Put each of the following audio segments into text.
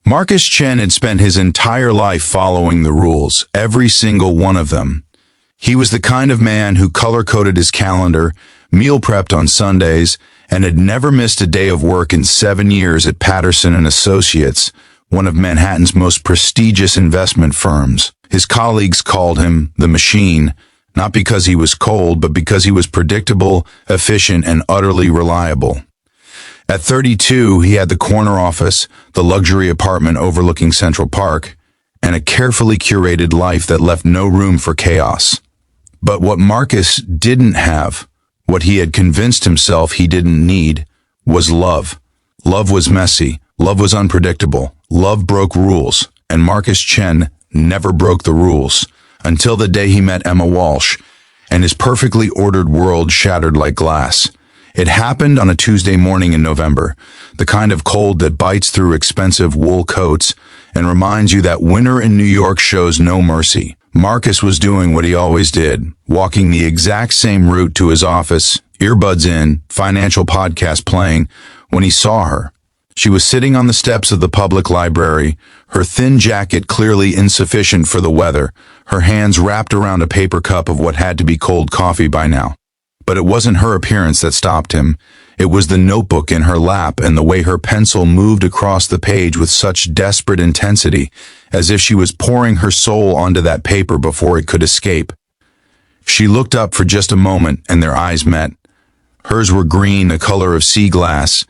Marcus Chen had spent his entire life following the rules, every single one of them. He was the kind of man who color-coded his calendar, meal prepped on Sundays, and had never missed a day of work in 7 years at Patterson and Associates, one of Manhattan's most prestigious investment firms. His colleagues called him the Machine, not because he was cold, but because he was predictable, efficient, and utterly reliable. At 32, he had the corner office, the luxury apartment overlooking Central Park, and a carefully curated life that left no room for chaos. But what Marcus didn't have, what he had convinced himself he didn't need, was love. Love was messy. Love was unpredictable. Love broke rules, and Marcus Chen never broke the rules until the day he met Emma Walsh, and his perfectly ordered world shattered like glass. It happened on a Tuesday morning in November, the kind of cold that bites through expensive wool coats and reminds you that winter in New York shows no mercy. Marcus was doing what he always did, walking the exact same route to his office, earbuds in, financial podcast playing, when he saw her. She was sitting on the steps of the public library, her thin jacket clearly insufficient for the weather, her hands wrapped around a paper cup of what had to be cold coffee by now. But it wasn't her appearance that stopped him. It was the notebook in her lap and the way her pencil moved across the page with such desperate intensity, as if she was pouring her soul onto that paper before it could escape. She looked up for just a moment, and their eyes met. Hers were green, the color of sea glass,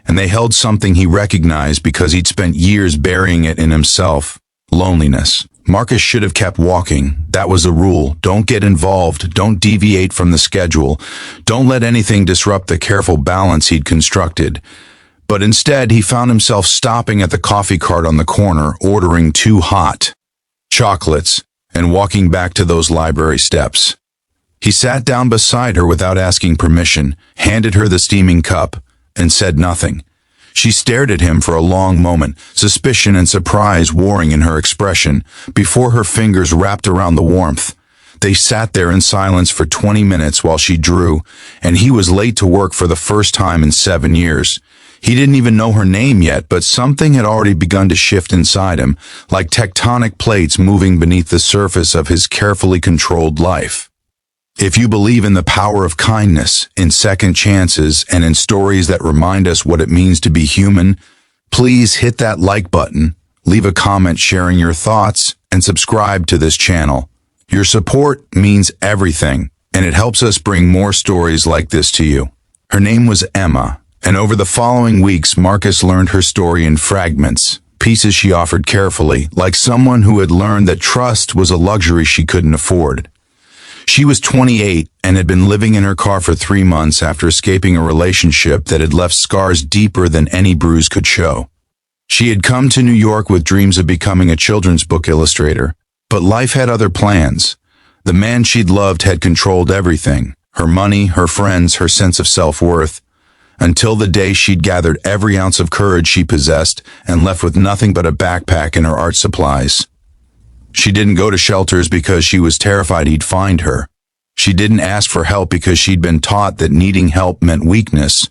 and they held something he recognized because he'd spent years burying it in himself: loneliness. Marcus should have kept walking. That was the rule. Don't get involved. Don't deviate from the schedule. Don't let anything disrupt the careful balance he'd constructed. But instead, he found himself stopping at the coffee cart on the corner, ordering 2 hot chocolates, and walking back to those library steps. He sat down beside her without asking permission, handed her the steaming cup, and said nothing. She stared at him for a long moment, suspicion and surprise warring in her expression, before her fingers wrapped around the warmth. They sat there in silence for 20 minutes while she drew, and he was late to work for the first time in 7 years. He didn't even know her name yet, but something had already begun to shift inside him, like tectonic plates moving beneath the surface of his carefully controlled life. If you believe in the power of kindness, in second chances, and in stories that remind us what it means to be human, please hit that like button, leave a comment sharing your thoughts, and subscribe to this channel. Your support means everything, and it helps us bring more stories like this to you. Her name was Emma, and over the following weeks, Marcus learned her story in fragments, pieces she offered carefully, like someone who had learned that trust was a luxury she couldn't afford. She was 28 and had been living in her car for 3 months after escaping a relationship that had left scars deeper than any bruise could show. She had come to New York with dreams of becoming a children's book illustrator, but life had other plans. The man she'd loved had controlled everything: her money, her friends, her sense of self-worth, until the day she'd gathered every ounce of courage she possessed and left with nothing but a backpack and her art supplies. She didn't go to shelters because she was terrified he'd find her. She didn't ask for help because she'd been taught that needing help meant weakness.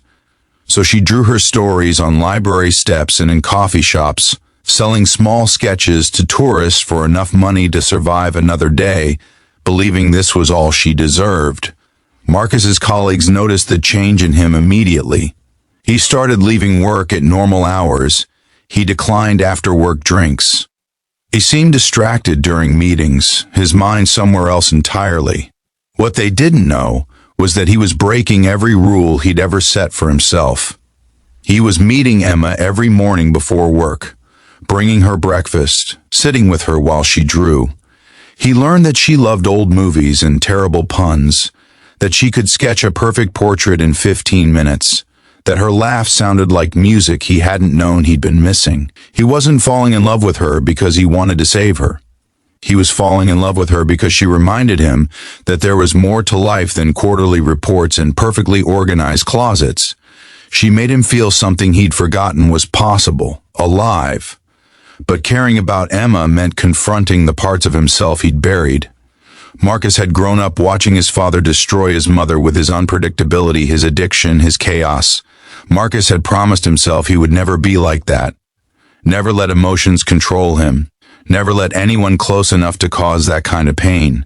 So she drew her stories on library steps and in coffee shops, selling small sketches to tourists for enough money to survive another day, believing this was all she deserved. Marcus's colleagues noticed the change in him immediately. He started leaving work at normal hours. He declined after-work drinks. He seemed distracted during meetings, his mind somewhere else entirely. What they didn't know was that he was breaking every rule he'd ever set for himself. He was meeting Emma every morning before work, bringing her breakfast, sitting with her while she drew. He learned that she loved old movies and terrible puns, that she could sketch a perfect portrait in 15 minutes, that her laugh sounded like music he hadn't known he'd been missing. He wasn't falling in love with her because he wanted to save her. He was falling in love with her because she reminded him that there was more to life than quarterly reports and perfectly organized closets. She made him feel something he'd forgotten was possible, alive. But caring about Emma meant confronting the parts of himself he'd buried. Marcus had grown up watching his father destroy his mother with his unpredictability, his addiction, his chaos. Marcus had promised himself he would never be like that. never let emotions control him, never let anyone close enough to cause that kind of pain.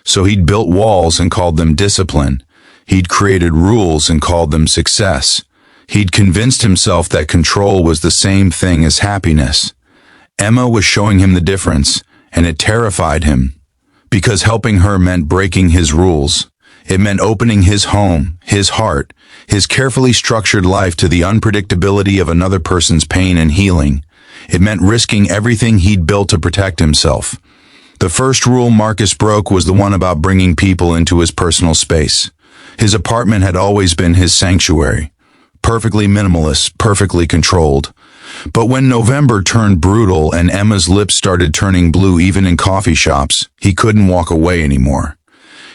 So he'd built walls and called them discipline. He'd created rules and called them success. He'd convinced himself that control was the same thing as happiness. Emma was showing him the difference, and it terrified him. Because helping her meant breaking his rules. It meant opening his home, his heart, his carefully structured life to the unpredictability of another person's pain and healing. It meant risking everything he'd built to protect himself. The first rule Marcus broke was the one about bringing people into his personal space. His apartment had always been his sanctuary. Perfectly minimalist, perfectly controlled. But when November turned brutal and Emma's lips started turning blue even in coffee shops, he couldn't walk away anymore.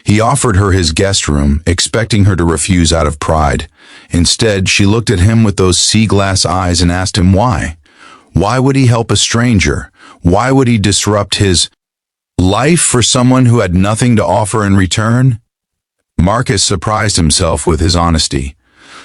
He offered her his guest room, expecting her to refuse out of pride. Instead, she looked at him with those sea glass eyes and asked him why. Why would he help a stranger? Why would he disrupt his life for someone who had nothing to offer in return? Marcus surprised himself with his honesty.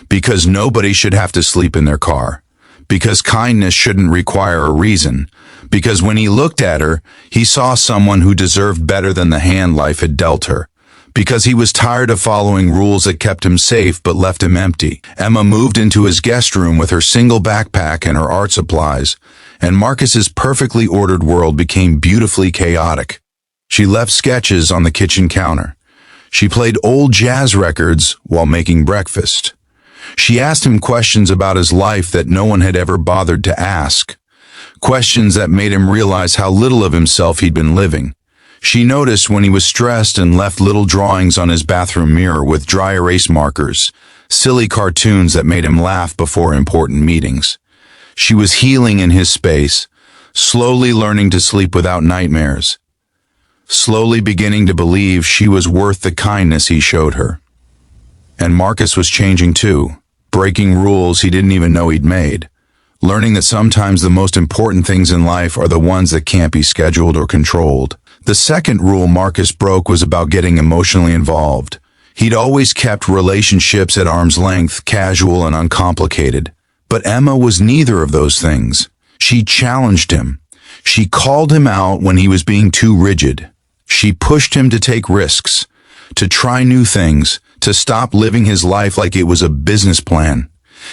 Because nobody should have to sleep in their car. Because kindness shouldn't require a reason. Because when he looked at her, he saw someone who deserved better than the hand life had dealt her. Because he was tired of following rules that kept him safe but left him empty. Emma moved into his guest room with her single backpack and her art supplies, and Marcus's perfectly ordered world became beautifully chaotic. She left sketches on the kitchen counter. She played old jazz records while making breakfast. She asked him questions about his life that no one had ever bothered to ask. Questions that made him realize how little of himself he'd been living. She noticed when he was stressed and left little drawings on his bathroom mirror with dry erase markers, silly cartoons that made him laugh before important meetings. She was healing in his space, slowly learning to sleep without nightmares, slowly beginning to believe she was worth the kindness he showed her. And Marcus was changing too, breaking rules he didn't even know he'd made, learning that sometimes the most important things in life are the ones that can't be scheduled or controlled. The second rule Marcus broke was about getting emotionally involved. He'd always kept relationships at arm's length, casual and uncomplicated. But Emma was neither of those things. She challenged him. She called him out when he was being too rigid. She pushed him to take risks, to try new things, to stop living his life like it was a business plan.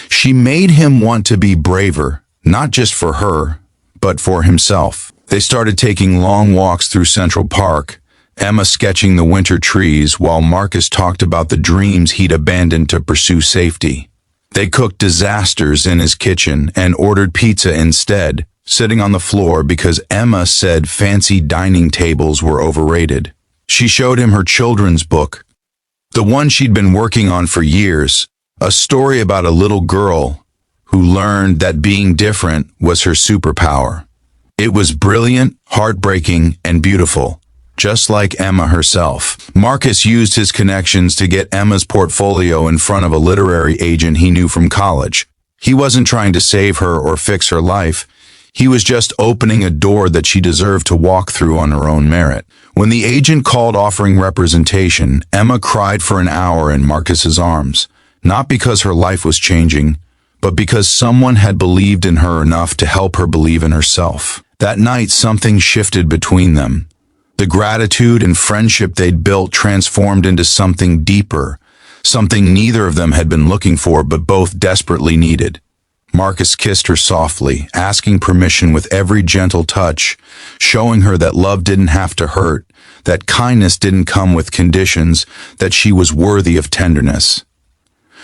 She made him want to be braver, not just for her, but for himself. They started taking long walks through Central Park, Emma sketching the winter trees while Marcus talked about the dreams he'd abandoned to pursue safety. They cooked disasters in his kitchen and ordered pizza instead, sitting on the floor because Emma said fancy dining tables were overrated. She showed him her children's book, the one she'd been working on for years, a story about a little girl who learned that being different was her superpower. It was brilliant, heartbreaking, and beautiful, just like Emma herself. Marcus used his connections to get Emma's portfolio in front of a literary agent he knew from college. He wasn't trying to save her or fix her life. He was just opening a door that she deserved to walk through on her own merit. When the agent called offering representation, Emma cried for an hour in Marcus's arms, not because her life was changing, but because someone had believed in her enough to help her believe in herself. That night, something shifted between them. The gratitude and friendship they'd built transformed into something deeper, something neither of them had been looking for but both desperately needed. Marcus kissed her softly, asking permission with every gentle touch, showing her that love didn't have to hurt, that kindness didn't come with conditions, that she was worthy of tenderness.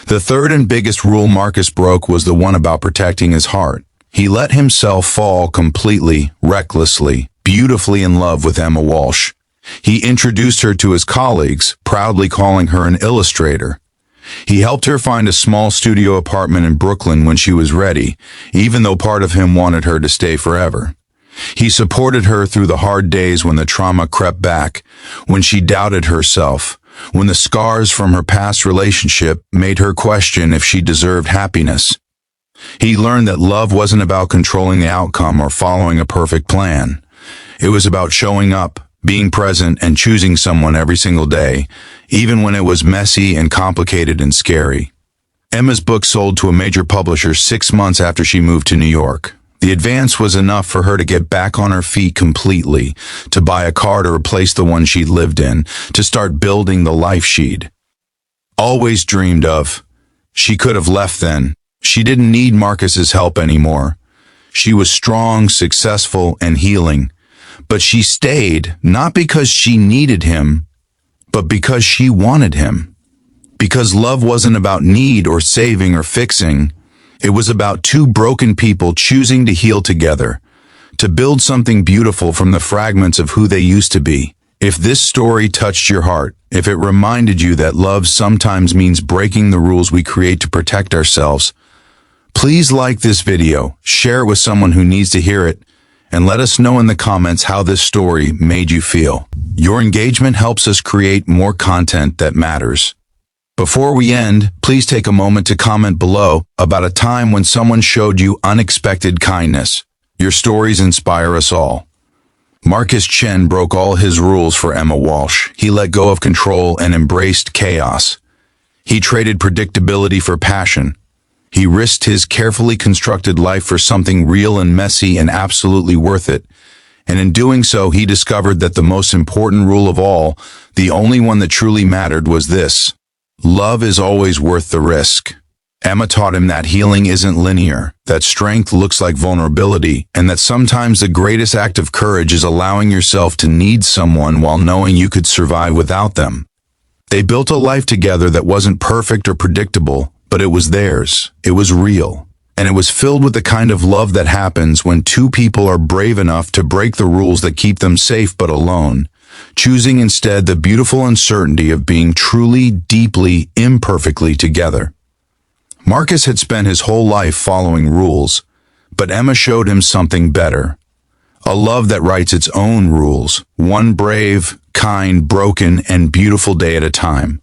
The third and biggest rule Marcus broke was the one about protecting his heart. He let himself fall completely, recklessly, beautifully in love with Emma Walsh. He introduced her to his colleagues, proudly calling her an illustrator. He helped her find a small studio apartment in Brooklyn when she was ready, even though part of him wanted her to stay forever. He supported her through the hard days when the trauma crept back, when she doubted herself, when the scars from her past relationship made her question if she deserved happiness. He learned that love wasn't about controlling the outcome or following a perfect plan. It was about showing up, being present, and choosing someone every single day, even when it was messy and complicated and scary. Emma's book sold to a major publisher 6 months after she moved to New York. The advance was enough for her to get back on her feet completely, to buy a car to replace the one she'd lived in, to start building the life she'd always dreamed of. She could have left then. She didn't need Marcus's help anymore. She was strong, successful, and healing. But she stayed, not because she needed him, but because she wanted him. Because love wasn't about need or saving or fixing. It was about two broken people choosing to heal together, to build something beautiful from the fragments of who they used to be. If this story touched your heart, if it reminded you that love sometimes means breaking the rules we create to protect ourselves, please like this video, share it with someone who needs to hear it, and let us know in the comments how this story made you feel. Your engagement helps us create more content that matters. Before we end, please take a moment to comment below about a time when someone showed you unexpected kindness. Your stories inspire us all. Marcus Chen broke all his rules for Emma Walsh. He let go of control and embraced chaos. He traded predictability for passion. He risked his carefully constructed life for something real and messy and absolutely worth it. And in doing so, he discovered that the most important rule of all, the only one that truly mattered, was this: love is always worth the risk. Emma taught him that healing isn't linear, that strength looks like vulnerability, and that sometimes the greatest act of courage is allowing yourself to need someone while knowing you could survive without them. They built a life together that wasn't perfect or predictable, but it was theirs. It was real. And it was filled with the kind of love that happens when two people are brave enough to break the rules that keep them safe but alone, choosing instead the beautiful uncertainty of being truly, deeply, imperfectly together. Marcus had spent his whole life following rules, but Emma showed him something better. A love that writes its own rules, one brave, kind, broken, and beautiful day at a time.